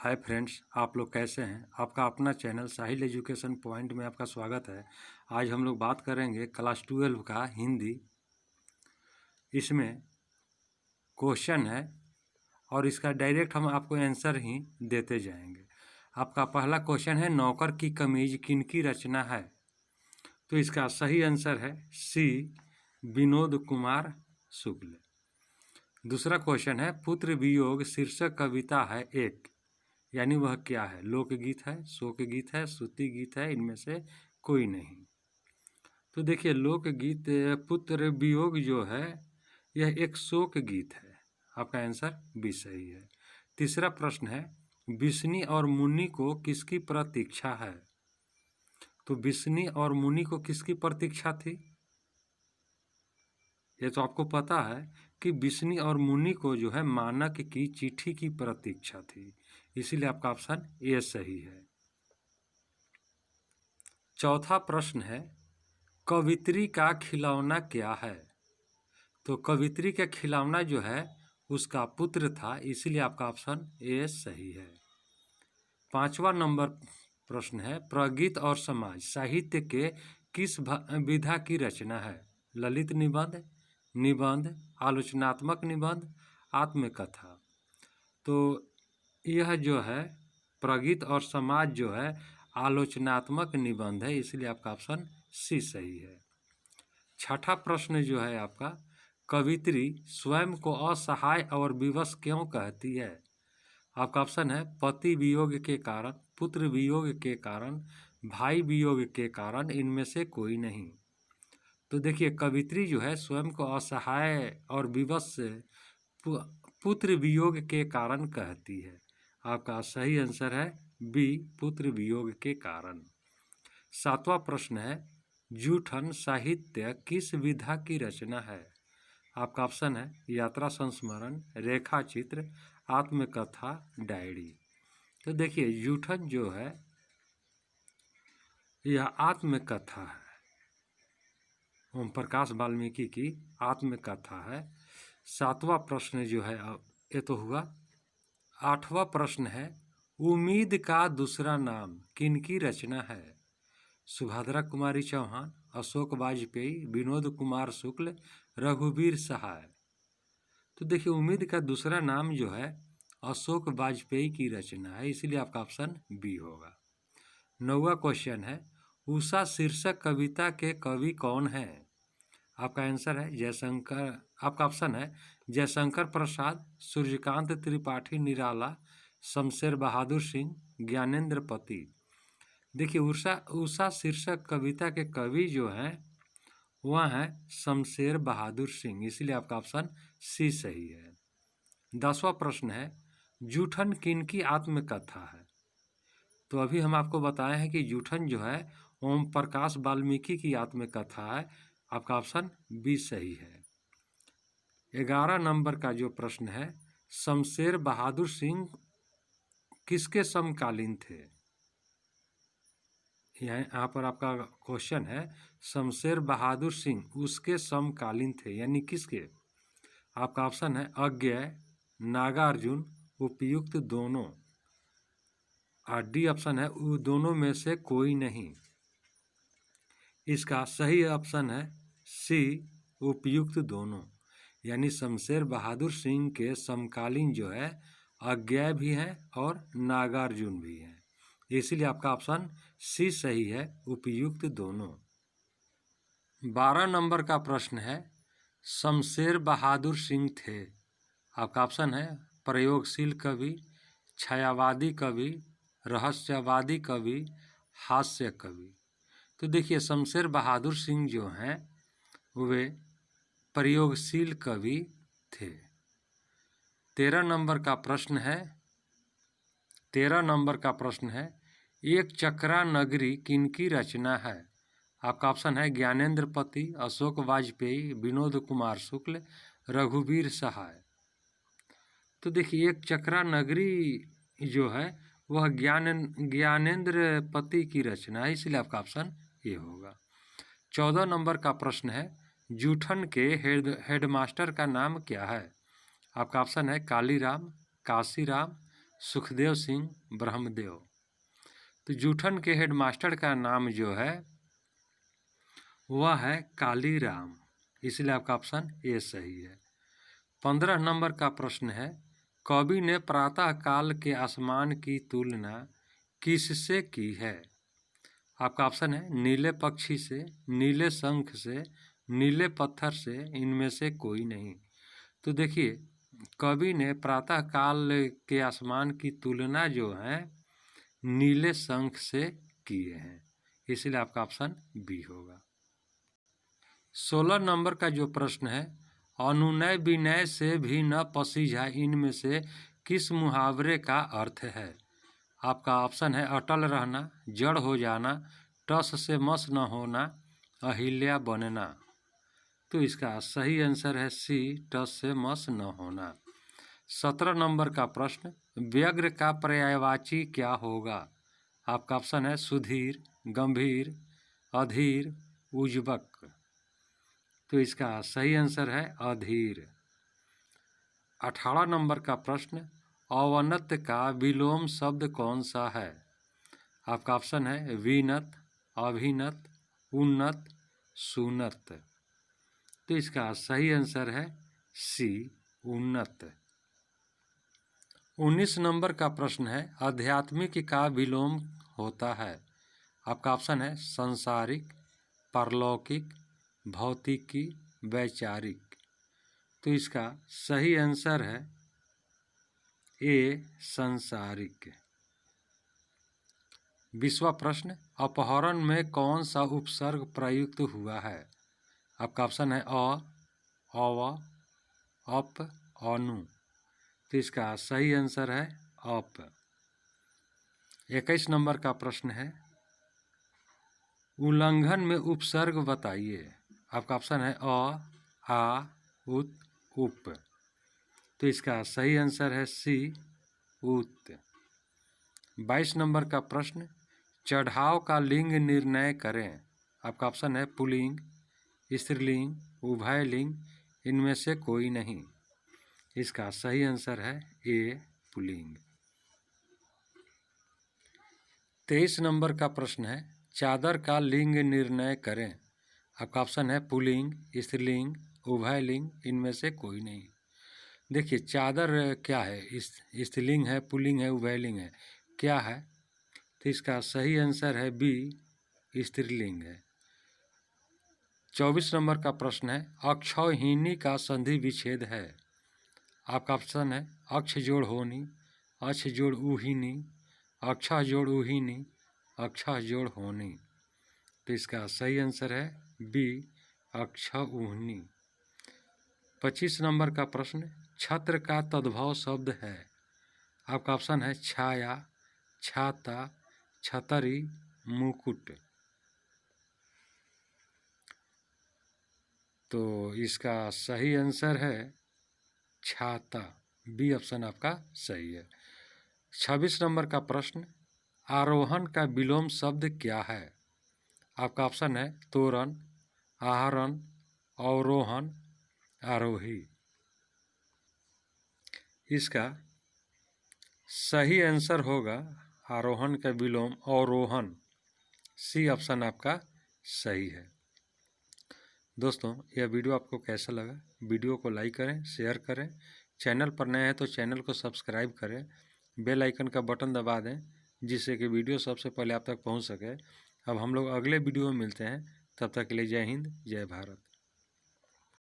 Hi friends, आप लोग कैसे हैं। आपका अपना चैनल साहिल एजुकेशन पॉइंट में आपका स्वागत है। आज हम लोग बात करेंगे क्लास 12 का हिंदी। इसमें क्वेश्चन है और इसका डायरेक्ट हम आपको आंसर ही देते जाएंगे। आपका पहला क्वेश्चन है, नौकर की कमीज किनकी रचना है। तो इसका सही आंसर है सी, विनोद कुमार शुक्ल। दूसरा क्वेश्चन है, पुत्र वियोग शीर्षक कविता है एक, यानी वह क्या है। लोकगीत है, शोक गीत है, स्तुति गीत है, इनमें से कोई नहीं। तो देखिए, लोकगीत पुत्र वियोग जो है यह एक शोक गीत है। आपका आंसर भी सही है। तीसरा प्रश्न है, बिस्नी और मुनि को किसकी प्रतीक्षा है। तो बिस्नी और मुनि को किसकी प्रतीक्षा थी। ये तो आपको पता है कि बिस्नी और मुनि को जो है मानक की चिट्ठी की प्रतीक्षा थी, इसीलिए आपका ऑप्शन ए सही है। चौथा प्रश्न है, कवित्री का खिलौना क्या है। तो कवित्री का खिलौना जो है उसका पुत्र था, इसलिए आपका ऑप्शन ए सही है। पांचवा नंबर प्रश्न है, प्रगीत और समाज साहित्य के किस विधा की रचना है। ललित निबंध, निबंध, आलोचनात्मक निबंध, आत्मकथा। तो यह जो है प्रगीत और समाज जो है आलोचनात्मक निबंध है, इसलिए आपका ऑप्शन सी सही है। छठा प्रश्न जो है आपका, कवित्री स्वयं को असहाय और विवश क्यों कहती है। आपका ऑप्शन है पति वियोग के कारण, पुत्र वियोग के कारण, भाई वियोग के कारण, इनमें से कोई नहीं। तो देखिए, कवित्री जो है स्वयं को असहाय और विवश पुत्र वियोग के कारण कहती है। आपका सही आंसर है बी, पुत्र वियोग के कारण। सातवां प्रश्न है, जूठन साहित्य किस विधा की रचना है। आपका ऑप्शन है यात्रा संस्मरण, रेखा चित्र, आत्मकथा, डायरी। तो देखिए, जूठन जो है यह आत्मकथा है, ओम प्रकाश वाल्मीकि की आत्मकथा है। सातवां प्रश्न जो है ये तो हुआ। आठवां प्रश्न है, उम्मीद का दूसरा नाम किनकी रचना है। सुभद्रा कुमारी चौहान, अशोक वाजपेयी, विनोद कुमार शुक्ल, रघुवीर सहाय। तो देखिए, उम्मीद का दूसरा नाम जो है अशोक वाजपेयी की रचना है, इसलिए आपका ऑप्शन बी होगा। नौवां क्वेश्चन है, उषा शीर्षक कविता के कवि कौन है। आपका आंसर है जयशंकर। आपका ऑप्शन है जयशंकर प्रसाद, सूर्यकांत त्रिपाठी निराला, शमशेर बहादुर सिंह, ज्ञानेंद्र पति। देखिए, उषा शीर्षक कविता के कवि जो हैं वह है शमशेर बहादुर सिंह, इसलिए आपका ऑप्शन सी सही है। 10वां प्रश्न है, जूठन किनकी आत्मकथा है। तो अभी हम आपको बताए हैं कि जूठन जो है ओम प्रकाश वाल्मीकि की आत्मकथा है। आपका ऑप्शन बी सही है। 11 नंबर का जो प्रश्न है, शमशेर बहादुर सिंह किसके समकालीन थे। यहाँ पर आपका क्वेश्चन है, शमशेर बहादुर सिंह उसके समकालीन थे, यानी किसके। आपका ऑप्शन है अज्ञेय, नागार्जुन, उपयुक्त, दोनों। और डी ऑप्शन है दोनों में से कोई नहीं। इसका सही ऑप्शन है सी, उपयुक्त, दोनों। यानी शमशेर बहादुर सिंह के समकालीन जो है अज्ञेय भी है और नागार्जुन भी है, इसलिए आपका ऑप्शन सी सही है, उपयुक्त, दोनों। 12 नंबर का प्रश्न है, शमशेर बहादुर सिंह थे। आपका ऑप्शन है प्रयोगशील कवि, छायावादी कवि, रहस्यवादी कवि, हास्य कवि। तो देखिए, शमशेर बहादुर सिंह जो हैं वे प्रयोगशील कवि थे। 13 नंबर का प्रश्न है, एक चक्रा नगरी किनकी रचना है। आपका ऑप्शन है ज्ञानेंद्र पति, अशोक वाजपेयी, विनोद कुमार शुक्ल, रघुवीर सहाय। तो देखिए, एक चक्रा नगरी जो है वह ज्ञानेंद्र पति की रचना है, इसलिए आपका ऑप्शन ये होगा। 14 नंबर का प्रश्न है, जूठन के हेडमास्टर का नाम क्या है। आपका ऑप्शन है कालीराम, काशीराम, सुखदेव सिंह ब्रह्मदेव। तो जूठन के हेडमास्टर का नाम जो है वह है कालीराम, इसलिए आपका ऑप्शन ए सही है। 15 नंबर का प्रश्न है, कवि ने प्रातः काल के आसमान की तुलना किससे की है? आपका ऑप्शन है नीले पक्षी से, नीले शंख से, नीले पत्थर से, इनमें से कोई नहीं। तो देखिए, कवि ने प्रातः काल के आसमान की तुलना जो है नीले शंख से किए हैं, इसलिए आपका ऑप्शन बी होगा। 16 नंबर का जो प्रश्न है, अनुनय विनय से भी न पसीझा इनमें से किस मुहावरे का अर्थ है? आपका ऑप्शन है अटल रहना, जड़ हो जाना, टस से मस न होना, अहिल्या बनना। तो इसका सही आंसर है सी, टस से मस न होना। 17 नंबर का प्रश्न, व्यग्र का पर्यायवाची क्या होगा? आपका ऑप्शन है सुधीर, गंभीर, अधीर, उज्बक। तो इसका सही आंसर है अधीर। 18 नंबर का प्रश्न, अवनत का विलोम शब्द कौन सा है? आपका ऑप्शन है विनत, अभिनत, उन्नत, सुनत। तो इसका सही आंसर है सी, उन्नत। 19 नंबर का प्रश्न है, आध्यात्मिक का विलोम होता है? आपका ऑप्शन है सांसारिक, पारलौकिक, भौतिकी, वैचारिक। तो इसका सही आंसर है ए, सांसारिक। 20वां प्रश्न, अपहरण में कौन सा उपसर्ग प्रयुक्त हुआ है? आपका ऑप्शन है अ, अव, अप, अनु। तो इसका सही आंसर है अप। 21 नंबर का प्रश्न है, उल्लंघन में उपसर्ग बताइए। आपका ऑप्शन है अ, आ, उत, उप। तो इसका सही आंसर है सी, उत। 22 नंबर का प्रश्न, चढ़ाव का लिंग निर्णय करें। आपका ऑप्शन है पुल्लिंग, स्त्रीलिंग, उभयलिंग, इनमें से कोई नहीं। इसका सही आंसर है ए, पुल्लिंग। 23 नंबर का प्रश्न है, चादर का लिंग निर्णय करें। आपका ऑप्शन है पुल्लिंग, स्त्रीलिंग, उभयलिंग, इनमें से कोई नहीं। देखिए, चादर क्या है, स्त्रीलिंग है, पुल्लिंग है, उभयलिंग है, क्या है? तो इसका सही आंसर है बी, स्त्रीलिंग है। 24 नंबर का प्रश्न है, अक्षौहिणी का संधि विच्छेद है। आपका ऑप्शन है अक्ष जोड़ होनी, अक्ष जोड़ ऊहिनी, अक्षा जोड़ ऊहिनी, अक्षा जोड़ होनी। तो इसका सही आंसर है बी, अक्षा ऊहिनी। 25 नंबर का प्रश्न, छत्र का तद्भव शब्द है। आपका ऑप्शन है छाया, छाता, छतरी, मुकुट। तो इसका सही आंसर है छाता, बी ऑप्शन आपका सही है। 26 नंबर का प्रश्न, आरोहण का विलोम शब्द क्या है? आपका ऑप्शन है तोरण, आरोहण, अवरोहण, आरोही। इसका सही आंसर होगा आरोहण का विलोम अवरोहण, सी ऑप्शन आपका सही है। दोस्तों, यह वीडियो आपको कैसा लगा? वीडियो को लाइक करें, शेयर करें, चैनल पर नए हैं तो चैनल को सब्सक्राइब करें, बेल आइकन का बटन दबा दें जिससे कि वीडियो सबसे पहले आप तक पहुंच सके। अब हम लोग अगले वीडियो में मिलते हैं, तब तक के लिए जय हिंद, जय भारत।